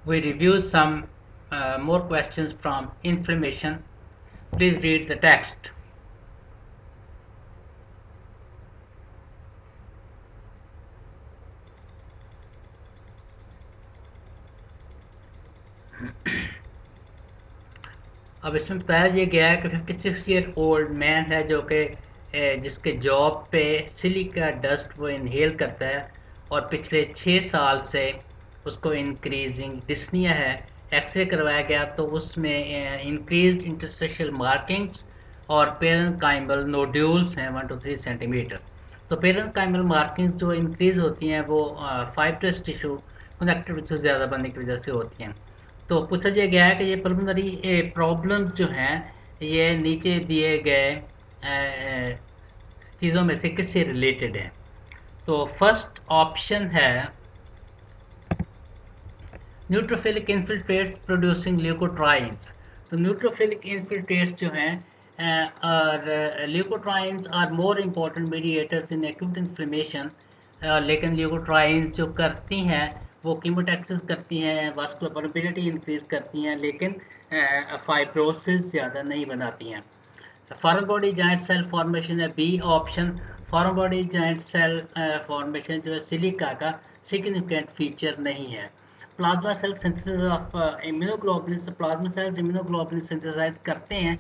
We review some more questions from inflammation. Please read the text. अब इसमें बताया ये गया है कि 56 ईयर ओल्ड मैन है जो कि जिसके जॉब पे सिलिका डस्ट वो इनहेल करता है और पिछले 6 साल से उसको इंक्रीजिंग डिस्निया है। एक्सरे करवाया गया तो उसमें इंक्रीज्ड इंटरस्टिशियल मार्किंग्स और पेरेन्काइमल नोड्यूल्स हैं 1 to 3 सेंटीमीटर। तो पेरेन्काइमल मार्किंग्स जो इंक्रीज होती हैं वो फाइब्रस टिश्यू कनेक्टिव टिश्यू ज़्यादा बनने की वजह से होती हैं। तो पूछा ये गया है कि ये पल्मोनरी प्रॉब्लम्स जो हैं ये नीचे दिए गए चीज़ों में से किससे रिलेटेड है। तो फर्स्ट ऑप्शन है न्यूट्रोफिलिक इन्फिल्ट्रेट्स प्रोड्यूसिंग ल्यूकोट्राइन्स। तो न्यूट्रोफिलिक इन्फिल्ट्रेट्स जो हैं और leukotrienes are more important mediators in acute inflammation. लेकिन ल्यूकोट्राइन्स जो करती हैं वो कीमोटैक्सिस करती हैं, वास्कुलर परमिबिलिटी इंक्रीज करती हैं, लेकिन फाइब्रोसिस ज़्यादा नहीं बनाती हैं। Foreign body giant cell formation है B option. Foreign body giant cell formation जो है सिलिका का सिग्निफिकेंट फीचर नहीं है। Plasma cell synthesis of immunoglobulin, plasma cells immunoglobulin synthesise करते हैं,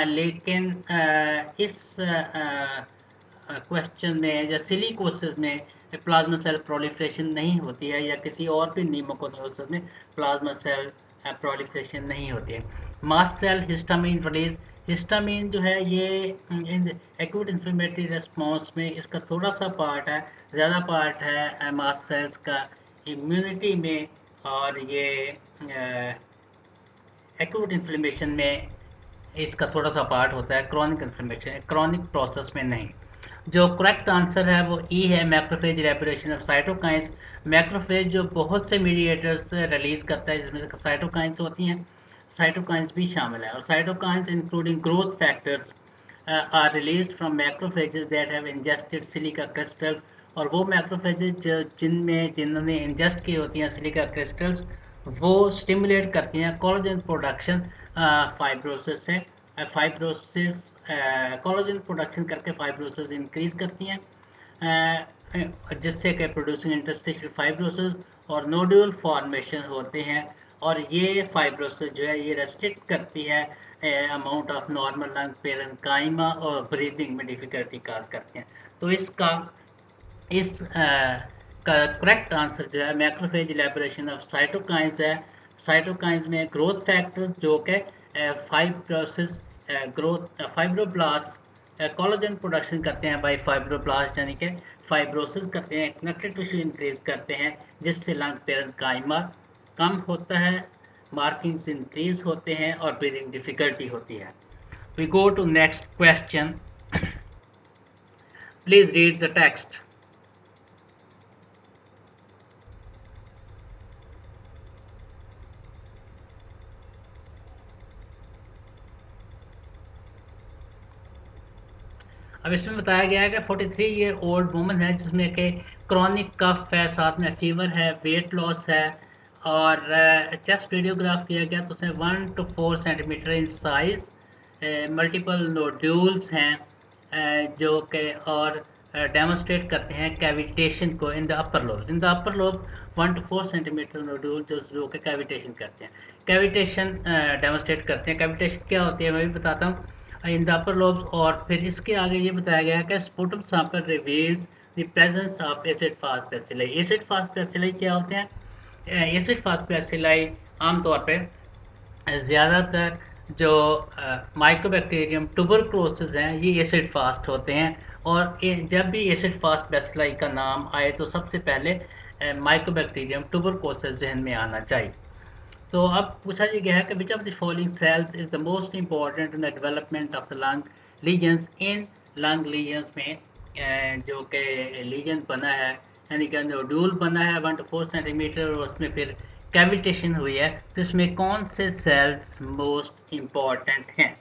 लेकिन इस क्वेश्चन में या सिलिकोसिस में प्लाज्मा सेल प्रोलिफरेशन नहीं होती है, या किसी और भी नीमोकोसिस में प्लाज्मा सेल प्रोलिफरेशन नहीं होती है। Mast cell histamine release. Histamine जो है ये एक्यूट इन्फ्लेमेटरी रेस्पॉन्स में इसका थोड़ा सा पार्ट है, ज़्यादा पार्ट है मास्ट सेल्स का इम्यूनिटी में, और ये एक्यूट इन्फ्लेमेशन में इसका थोड़ा सा पार्ट होता है, क्रॉनिक इन्फ्लेमेशन क्रॉनिक प्रोसेस में नहीं। जो करेक्ट आंसर है वो ई है, macrophage elaboration of cytokines. Macrophage जो बहुत से मीडिएटर्स रिलीज करता है जिसमें साइटोकाइंस होती हैं, साइटोकाइंस भी शामिल है। और cytokines including growth factors are released from macrophages that have ingested silica crystals. और वो मैक्रोफेजेस जिन्होंने इंजेस्ट की होती हैं सिलिका क्रिस्टल्स वो स्टिमुलेट करती हैं कोलेजन प्रोडक्शन फाइब्रोसिस से। फाइब्रोसिस कोलेजन प्रोडक्शन करके फाइब्रोसिस इंक्रीज करती हैं, जिससे कि प्रोड्यूसिंग इंटरस्टिशियल फाइब्रोसिस और नोड्यूल फॉर्मेशन होते हैं। और ये फाइब्रोसिस जो है ये रेस्ट्रिक्ट करती है amount of normal lung parenchyma और ब्रीदिंग में डिफिकल्टी काज करते हैं। तो इस का करेक्ट आंसर जो है मैक्रोफेज इलेबोरेशन ऑफ साइटोकाइंस है। साइटोकाइंस में ग्रोथ फैक्टर्स जो कि fibrosis growth fibroblast collagen production करते हैं बाय फाइब्रोब्लास्ट, यानी कि फाइब्रोसिस करते हैं, कनेक्टिव टिश्यू इंक्रीज करते हैं, जिससे लंग पेरेन्काइमा कम होता है, मार्किंग्स इंक्रीज होते हैं और ब्रीदिंग डिफिकल्टी होती है। We go to next question. Please read the text. अब इसमें बताया गया है कि 43 ईयर ओल्ड वुमन है जिसमें कि क्रॉनिक कफ है, साथ में फीवर है, वेट लॉस है, और चेस्ट रेडियोग्राफ किया गया तो उसमें 1 to 4 centimetre in size, multiple nodules हैं जो कि और डेमोस्ट्रेट करते हैं कैविटेशन को in the upper lobe. In the upper lobe 1 to 4 centimetre nodule जो कि कैविटेशन करते हैं, कैविटेशन डेमोस्ट्रेट करते हैं। कैविटेशन क्या होती है मैं भी बताता हूँ इन द अपर लोब्स। और फिर इसके आगे ये बताया गया है कि sputum sample reveals the presence of acid fast bacilli. Acid fast bacilli क्या होते हैं? एसिड फास्ट बैसिलाई आमतौर पे ज़्यादातर जो माइकोबैक्टीरियम ट्यूबरक्लोसिस हैं ये एसिड फास्ट होते हैं। और जब भी एसिड फास्ट बैसिलाई का नाम आए तो सबसे पहले माइकोबैक्टीरियम ट्यूबरक्लोसिस जहन में आना चाहिए। तो अब पूछा ये गया है कि which of the following sales is the most important in the development of the lung lesions. In lung lesions में जो कि लीजन बना है, यानी कि नोड्यूल बना है 1 to 4 सेंटीमीटर और उसमें फिर कैविटेशन हुई है, तो इसमें कौन से सेल्स मोस्ट इम्पॉर्टेंट हैं?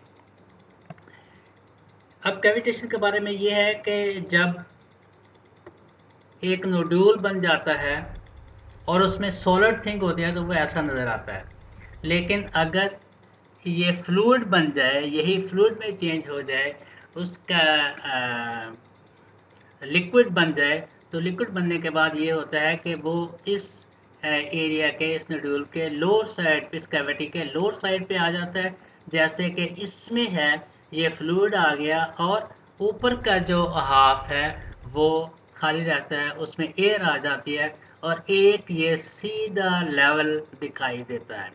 अब कैविटेशन के बारे में ये है कि जब एक नोड्यूल बन जाता है और उसमें सॉलिड थिंग होती है तो वो ऐसा नज़र आता है। लेकिन अगर ये फ्लूइड बन जाए, यही फ्लूइड में चेंज हो जाए, उसका लिक्विड बन जाए, तो लिक्विड बनने के बाद ये होता है कि वो इस एरिया के, इस नोड्यूल के लोअर साइड पे, इस कैविटी के लोअर साइड पे आ जाता है। जैसे कि इसमें है, ये फ्लूइड आ गया और ऊपर का जो हाफ है वो खाली रहता है, उसमें एयर आ जाती है और एक ये सीधा लेवल दिखाई देता है।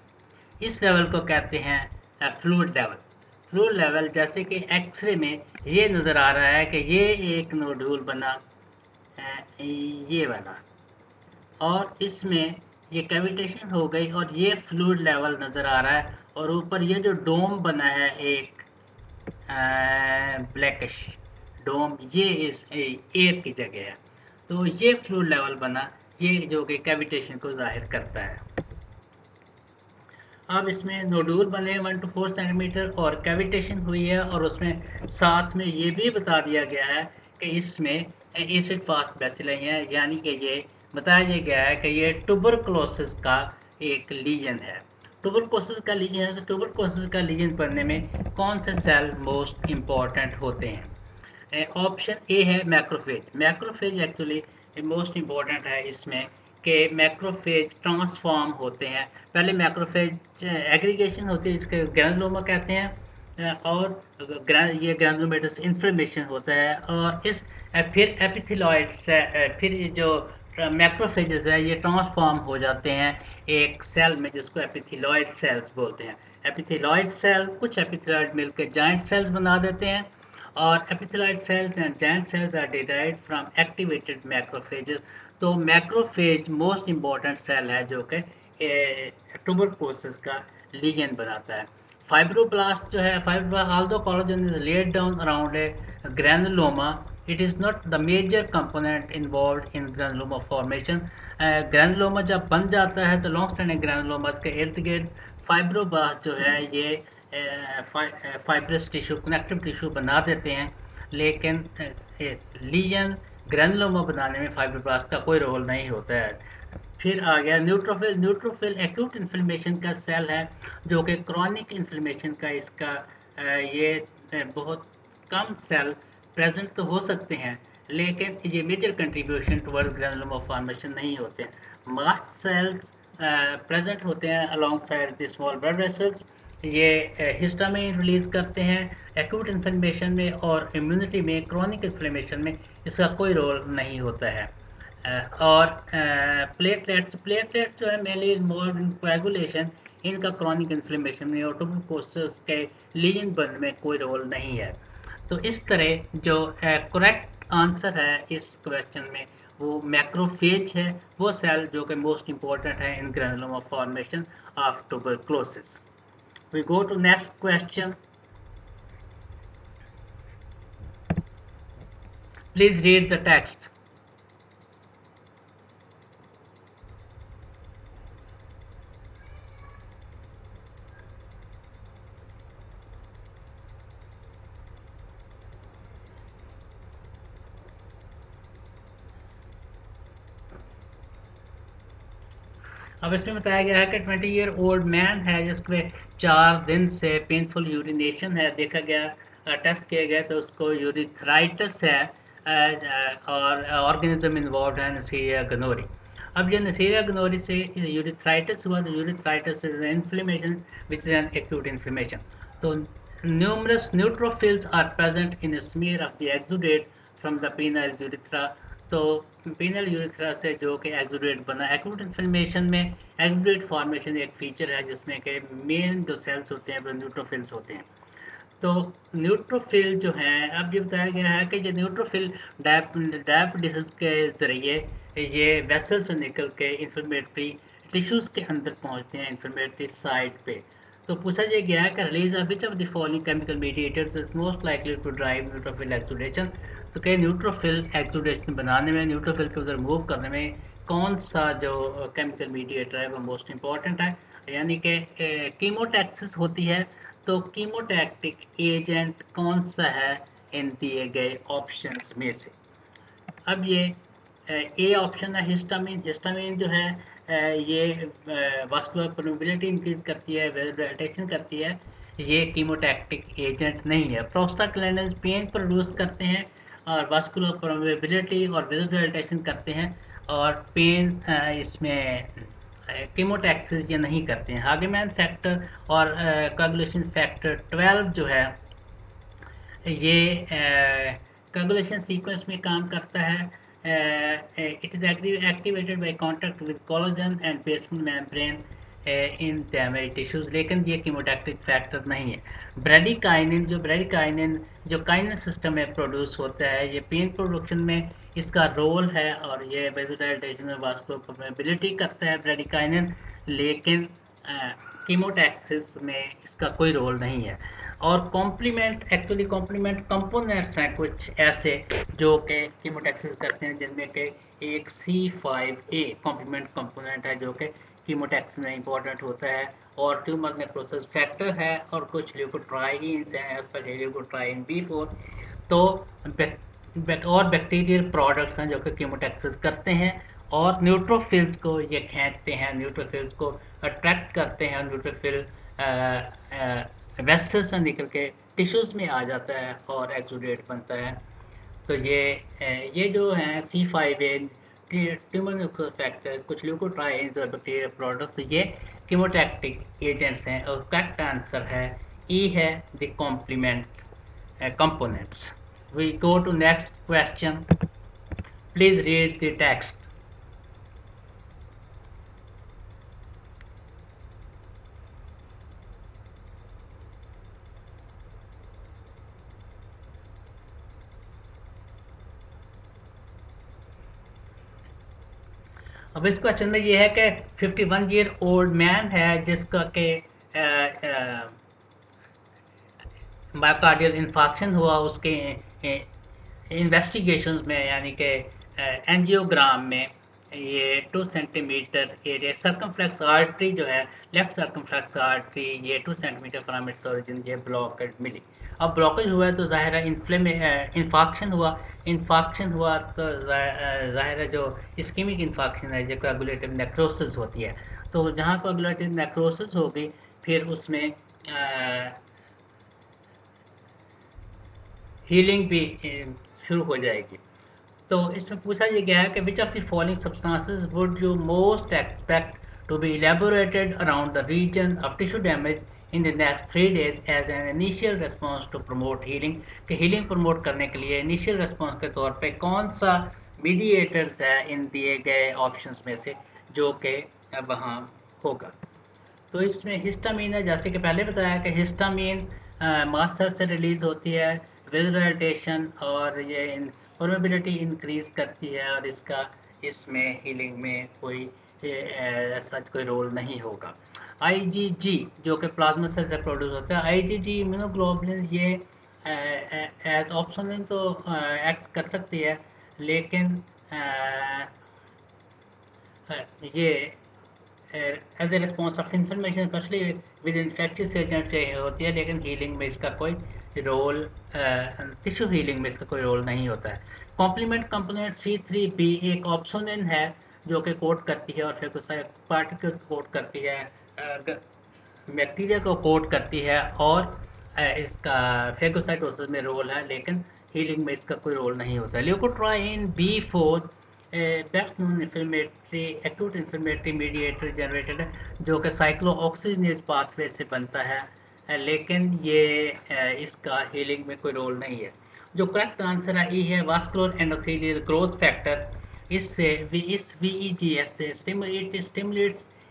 इस लेवल को कहते हैं फ्लूइड लेवल। फ्लूइड लेवल जैसे कि एक्सरे में ये नज़र आ रहा है कि ये एक नोड्यूल बना, ये वाला, और इसमें ये कैविटेशन हो गई और ये फ्लूइड लेवल नज़र आ रहा है। और ऊपर ये जो डोम बना है एक ब्लैकिश डोम, ये इस एयर की जगह है। तो ये फ्लूइड लेवल बना, ये जो कि कैविटेशन को जाहिर करता है। अब इसमें नोडूल बने 1 to 4 सेंटीमीटर और कैविटेशन हुई है, और उसमें साथ में ये भी बता दिया गया है कि इसमें एसिड फास्ट बेसिली हैं, यानी कि ये बताया गया है कि ये ट्यूबरकुलोसिस का एक लीजन है। ट्यूबरकुलोसिस का लीजन है, तो ट्यूबरकुलोसिस का लीजन बनने में कौन से सेल मोस्ट इम्पॉर्टेंट होते हैं? ऑप्शन ए है macrophage. Macrophage actually most important है इसमें, कि मैक्रोफेज ट्रांसफॉर्म होते हैं। पहले मैक्रोफेज एग्रीगेशन होती है, इसके ग्रैनुलोमा कहते हैं, और ये ग्रैनुलोमेटस इन्फ्लेमेशन होता है, और इस फिर एपिथेलॉइड से फिर ये जो मैक्रोफेजेस है ये ट्रांसफॉर्म हो जाते हैं एक सेल में, जिसको एपिथेलॉइड सेल्स बोलते हैं। एपिथेलॉइड सेल, कुछ एपिथेलॉइड मिलकर जाइंट सेल्स बना देते हैं, और epithelial cells and giant cells are derived from activated macrophages। तो मैक्रोफेज मोस्ट इम्पॉर्टेंट सेल है जो कि ट्यूबरकुलोसिस का लीजन बनाता है। फाइब्रोब्लास्ट जो है, fibroblast although collagen is laid down around a granuloma, it is not the major component involved in granuloma formation। Granuloma जब बन जाता है तो लॉन्ग स्टैंडिंग ग्रैनुलोमास के इर्द गिर्द फाइब्रोब्लास्ट जो है ये फाइब्रस टिश्यू, कनेक्टिव टिश्यू बना देते हैं। लेकिन लीजन ग्रैनुलोमा बनाने में फाइब्रोब्लास्ट का कोई रोल नहीं होता है। फिर आ गया न्यूट्रोफिल। न्यूट्रोफिल एक्यूट इन्फ्लेमेशन का सेल है, जो कि क्रॉनिक इन्फ्लेमेशन का इसका ये बहुत कम सेल प्रेजेंट तो हो सकते हैं, लेकिन ये major contribution towards granuloma formation नहीं होते हैं। मास्ट सेल्स प्रेजेंट होते हैं alongside the small blood vessels. ये हिस्टामिन रिलीज करते हैं एक्यूट इन्फ्लेमेशन में, और इम्यूनिटी में, क्रॉनिक इन्फ्लेमेशन में इसका कोई रोल नहीं होता है। और प्लेटलेट्स, प्लेटलेट्स जो है मेनली इन्वॉल्व इन कोएगुलेशन, इनका क्रॉनिक इन्फ्लेमेशन में और ट्यूबरकुलोसिस के लीजन बनने में कोई रोल नहीं है। तो इस तरह जो करेक्ट आंसर है इस क्वेश्चन में वो मैक्रोफेज है, वो सेल जो कि मोस्ट इम्पोर्टेंट है in granuloma formation of tuberculosis. We go to next question. Please read the text. अब इसमें बताया गया है कि 20-year-old मैन है जिसके 4 दिन से पेनफुल यूरिनेशन है, देखा गया, टेस्ट किया गया तो उसको यूरिथ्राइटिस है, और ऑर्गेनिज्म इन्वॉल्व है नेसरिया गनोरी। अब ये नेसरिया गनोरी से यूरिथ्राइटिस हुआ, तो urethritis is inflammation which is an acute inflammation. तो numerous neutrophils are present in a smear of the exudate from the penile urethra। तो पेनल यूरेथ्रा से जो कि एक्सुडेट बना, एक्यूट इन्फ्लेमेशन में एक्सुडेट फॉर्मेशन एक फीचर है जिसमें कि मेन जो सेल्स होते हैं वो न्यूट्रोफिल्स होते हैं। तो न्यूट्रोफिल जो हैं, अब ये बताया गया है कि ये न्यूट्रोफिल डायबिटीज के ज़रिए ये वेसल से निकल के इन्फ्लेमेटरी टिश्यूज़ के अंदर पहुंचते हैं, इन्फ्लेमेटरी साइट पे। तो पूछा ये गया है कि release of which of the following chemical mediators is most likely to drive neutrophil exudation. तो क्या न्यूट्रोफिल एक्सुडेशन बनाने में, न्यूट्रोफिल को उधर मूव करने में कौन सा जो केमिकल मीडिएटर है वो मोस्ट इंपॉर्टेंट है? यानी कि कीमोटैक्सिस होती है। तो कीमोटैक्टिक एजेंट कौन सा है इन दिए गए ऑप्शंस में से? अब ये ए ऑप्शन है हिस्टामिन। हिस्टामिन जो है ये वास्कुलर परमेबिलिटी इंक्रीज करती है, वेजोडाइलेशन करती है। ये कीमोटैक्टिक एजेंट नहीं है। प्रोस्टाग्लैंडिन्स पेन प्रोड्यूस करते हैं और वास्कुलर परमेबिलिटी और वेजोडाइलेशन करते हैं, और पेन इसमें कीमोटैक्सिस ये नहीं करते हैं। हागेमैन फैक्टर और कोगुलेशन फैक्टर 12 जो है ये कोगुलेशन सीक्वेंस में काम करता है। It is activated by contact with collagen and basement membrane in damage tissues, लेकिन ये कीमोटैक्टिक फैक्टर नहीं है। ब्रेडिकाइनिन जो काइनस सिस्टम में प्रोड्यूस होता है, ये पेन प्रोडक्शन में इसका रोल है, और ये वेजोडाइलेशन और वास्कुलर परमेबिलिटी करता है ब्रेडिकाइनिन, लेकिन कीमोटैक्सिस में इसका कोई रोल नहीं है। और कॉम्प्लीमेंट एक्चुअली कॉम्प्लीमेंट कंपोनेंट्स हैं कुछ ऐसे जो कि कीमोटैक्सिस करते हैं, जिनमें कि एक C5a कॉम्प्लीमेंट कंपोनेंट है जो कि कीमोटैक्सिस में इंपॉर्टेंट होता है, और ट्यूमर नेक्रोसिस फैक्टर है, और कुछ ल्यूकोट्राइन्स हैं, स्पेशली ल्यूकोट्राइन B4। तो और बैक्टीरियल प्रोडक्ट्स हैं जो कि कीमोटैक्सिस करते हैं, और न्यूट्रोफिल्स को ये खींचते हैं, न्यूट्रोफिल्स को अट्रैक्ट करते हैं, और न्यूट्रोफिल वेसल से निकल के टिश्यूज़ में आ जाता है और एक्सुडेट बनता है। तो ये जो हैं C5a ट्यूमर नेक्रोसिस फैक्टर, कुछ ल्यूकोट्राइन्स और बैक्टीरियल प्रोडक्ट्स, ये कीमोटैक्टिक एजेंट्स हैं, और करेक्ट आंसर है ई है the complement components. We go to next question. Please read the text. अब इस क्वेश्चन में ये है कि 51 ईयर ओल्ड मैन है जिसका के मायोकार्डियल इन्फाक्शन हुआ, उसके इन्वेस्टिगेशंस में, यानी कि एंजियोग्राम में, ये 2 सेंटीमीटर एरिया सर्कमफ्लेक्स आर्टरी जो है, लेफ्ट सर्कमफ्लेक्स आर्टरी, ये 2 सेंटीमीटर फ्रॉम इट्स ओरिजिन ये ब्लॉकेज मिली। अब ब्लॉकेज हुआ है तो ज़ाहिर है इन्फाक्शन हुआ तो ज़ाहिर है जो इस्कीमिक इन्फाक्शन है, जो कोगुलेटिव नेक्रोसिस होती है, तो जहाँ कोगुलेटिव नेक्रोसिस होगी फिर उसमें हीलिंग भी शुरू हो जाएगी। तो इसमें पूछा ये गया है कि which of the following substances would you most expect to be elaborated around the region of tissue damage in the next 3 days as an initial response to promote healing, कि हीलिंग प्रमोट करने के लिए initial response के तौर पे कौन सा mediators है इन दिए गए ऑप्शंस में से जो कि वहाँ होगा। तो इसमें हिस्टामीन है, जैसे कि पहले बताया कि हिस्टामीन मास्ट सेल से रिलीज होती है, विजुअलाइजेशन और ये परमेबिलिटी इंक्रीज करती है, और इसका इसमें हीलिंग में कोई ऐसा कोई रोल नहीं होगा। आईजीजी जो कि प्लाज्मा सेल से प्रोड्यूस होता है, आईजीजी इम्यूनोग्लोबुलिन, ये एज ऑप्शन तो एक्ट कर सकती है, लेकिन ये as a response of information specially with infectious agent से होती है, लेकिन हीलिंग में इसका कोई रोल, टिश्यू हीलिंग में इसका कोई रोल नहीं होता है। कॉम्प्लीमेंट कंपोनेंट C3b एक ऑप्शोनिन है जो कि कोट करती है, और फिर कुछ पार्टिकल्स कोट करती है, बैक्टीरिया को कोट करती है, और इसका फेगोसाइटोसिस में रोल है, लेकिन हीलिंग में इसका कोई रोल नहीं होता। Leukotriene B4 best known inflammatory acute inflammatory mediator generated है, जो कि साइक्लोऑक्सीजनेज पाथवे से बनता है, लेकिन ये इसका हीलिंग में कोई रोल नहीं है। जो करेक्ट आंसर है ई है वास्कुलर एंडोथेलियल ग्रोथ फैक्टर। इस VEGF से stimulates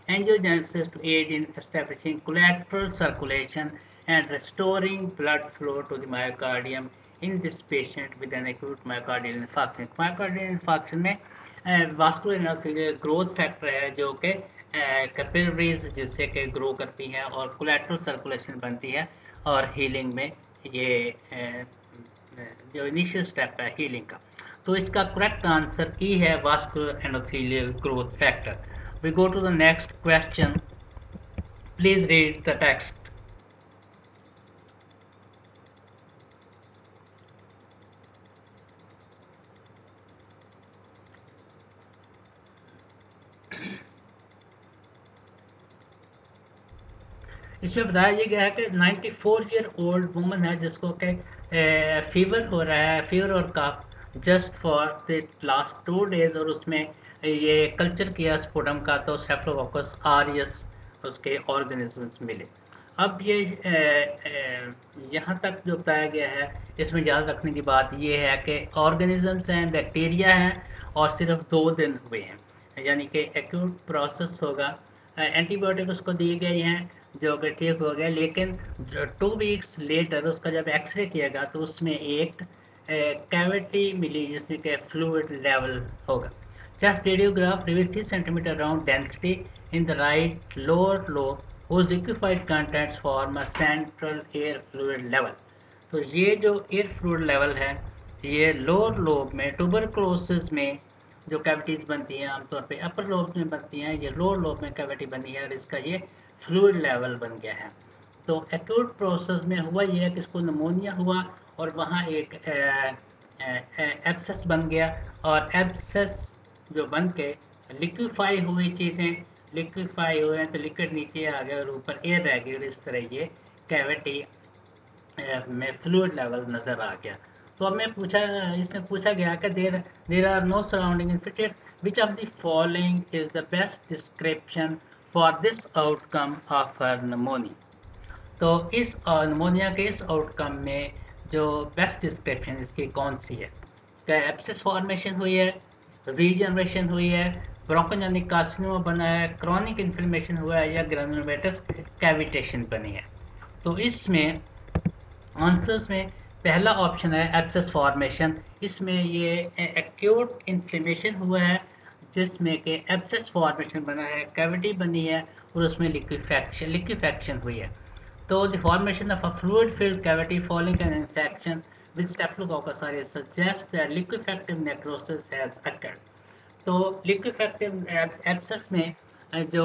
angiogenesis to aid in establishing collateral circulation and restoring blood flow to the myocardium in this patient with an acute myocardial infarction. Myocardial infarction में vascular endothelial growth factor है जो कि capillaries जिससे कि grow करती हैं और collateral circulation बनती है, और हीलिंग में ये जो इनिशियल स्टेप है हीलिंग का। तो इसका करेक्ट आंसर ई है vascular endothelial growth factor. We go to the next question. Please read the text. इसमें बताया ये गया है कि 94 ईयर ओल्ड वुमन है जिसको के फीवर हो रहा है, फीवर और cough just for the last 2 days, और उसमें ये कल्चर किया स्पुटम का तो स्टेफिलोकोकस ऑरियस उसके ऑर्गेनिजम्स मिले। अब ये यहाँ तक जो बताया गया है इसमें याद रखने की बात ये है कि ऑर्गेनिजम्स हैं, बैक्टीरिया हैं, और सिर्फ 2 दिन हुए हैं, यानी कि एक्यूट प्रोसेस होगा। एंटीबायोटिक उसको दिए गए हैं जो कि ठीक हो गया, लेकिन 2 वीक्स लेटर उसका जब एक्सरे किया गया तो उसमें एक कैविटी मिली जिसमें कि फ्लूइड लेवल होगा। Chest radiograph reveal 3 centimetre round density in the right lower lobe whose liquefied contents form a central air fluid level। तो ये जो एयर फ्लूइड लेवल है ये लोअर लोब में ट्यूबरकुलोसिस में जो कैविटीज़ बनती हैं आमतौर पे अपर लोब में बनती हैं, ये लोअर लोब में कैविटी बनी है और इसका ये फ्लूइड लेवल बन गया है। तो एक्यूट प्रोसेस में हुआ ये है कि इसको निमोनिया हुआ और वहाँ एक एब्सेस बन गया, और एब्सेस जो बन के लिक्विफाई हुई चीज़ें लिक्विफाई हुए हैं तो लिक्विड नीचे आ गया और ऊपर एयर रह गई, और इस तरह ये कैविटी में फ्लूइड लेवल नज़र आ गया। तो अब इसमें पूछा गया कि there are no surrounding infected, which of the following is the best description for this outcome of pneumonia. तो इस निमोनिया के इस आउटकम में जो बेस्ट डिस्क्रिप्शन इसकी कौन सी है? क्या एब्सेस फॉर्मेशन हुई है, रीजनरेशन हुई है, ब्रोंकोजेनिक कार्सिनोमा बना है, क्रॉनिक इन्फ्लेमेशन हुआ है, या ग्रैनुलोमेटस कैविटेशन बनी है? तो इसमें आंसर्स में पहला ऑप्शन है एब्सेस फॉर्मेशन। इसमें ये एक्यूट इन्फ्लेमेशन हुआ है जिसमें कि एब्सेस फॉर्मेशन बना है, कैविटी बनी है और उसमें लिक्विफैक्शन हुई है। तो the formation of a fluid filled cavity following an infection with staphylococcus aureus suggest that liquefactive necrosis has occurred. तो लिक्विफैक्टिव एब्सेस में जो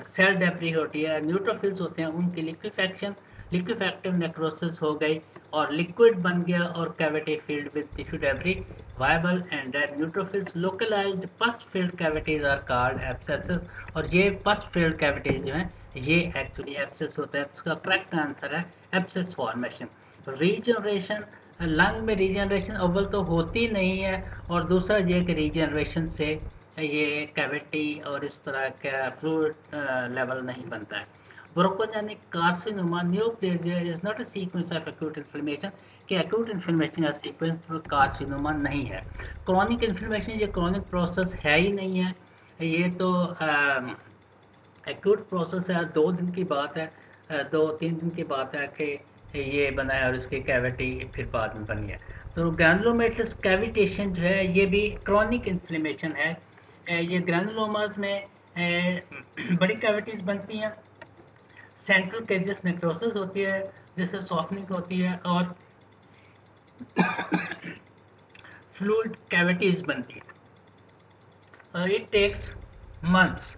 सेल डेब्री होती है, न्यूट्रोफिल्स होते हैं, उनकी लिक्विफैक्टिव नेक्रोसिस हो गई और लिक्विड बन गया और cavity filled with tissue debris viable and dead neutrophils localised pus filled cavities are called abscesses. और ये पस फील्ड कैविटीज जो हैं ये एक्चुअली एब्सेस होता है। उसका करेक्ट आंसर है एब्सेस फॉर्मेशन। रीजनरेशन, लंग में रीजनरेशन अव्वल तो होती नहीं है, और दूसरा ये कि रीजनरेशन से ये कैविटी और इस तरह का फ्लूइड लेवल नहीं बनता है। Bronchogenic carcinoma neoplasia is not a sequence of acute inflammation, कि एक्यूट इन्फ्लेमेशन का सीक्वेंस कार्सिनोमा नहीं है। क्रॉनिक इन्फ्लेमेशन ये क्रॉनिक प्रोसेस है ही नहीं है, ये तो एक्यूट प्रोसेस है। 2 दिन की बात है, 2-3 दिन की बात है कि ये बना है और इसकी कैविटी फिर बाद में बनी है। तो ग्रैनुलोमेटस कैविटेशन जो है ये भी क्रॉनिक इन्फ्लेमेशन है। ये ग्रैनुलोमास में बड़ी कैविटीज़ बनती हैं, सेंट्रल केजियस नेक्रोसिस होती है जिससे सॉफ्टनिंग होती है और फ्लूइड कैविटीज़ बनती है। It takes months,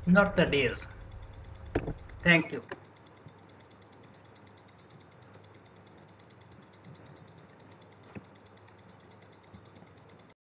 not the days. Thank you.